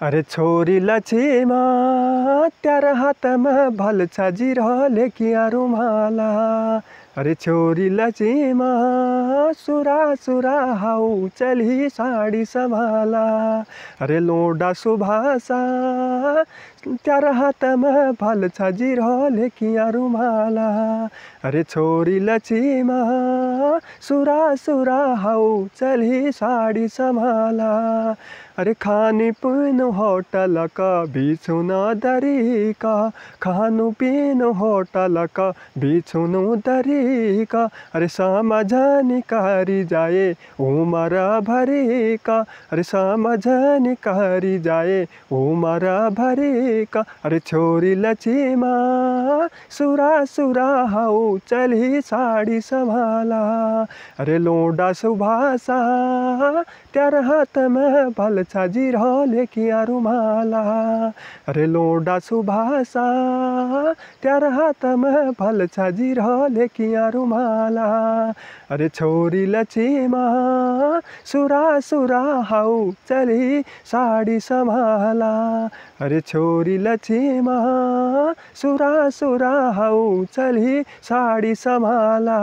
अरे छोरी लछिमा त्यार हातमा भल छ जिरहले किया रुमाला। अरे छोरी लछिमा सुरा सुरा हाउ चली साड़ी संभाला। अरे लोडा सुभाषा त्यार हातमा भल छ जिरहले किया रुमाला। अरे छोरी लछिमा सुरा सुरा हाउ चली साड़ी संभाला। अरे खाने पीनो होटल का बिछुन दरी का, खानु पीनो होटल का बिछुन दरी का। अरे समझनी करी जाए उमर भरी का, अरे समझनी करी जाए उमर भरी का। अरे छोरी लछिमा सुरा सुरा हाउ चली साड़ी संभाला। अरे लोडा सुभाषा त्यार हाथ में भल छ जिरहले किया रुमाला। अरे लोडा सुभाषा त्यार हाथ में भल छ जिरहले किया रुमाला। अरे छोरी लछिमा सुरा सुरा हाउ चली साड़ी संभाला। अरे छोरी लछिमा सुरा सुरा हाउ चली साड़ी संभाला।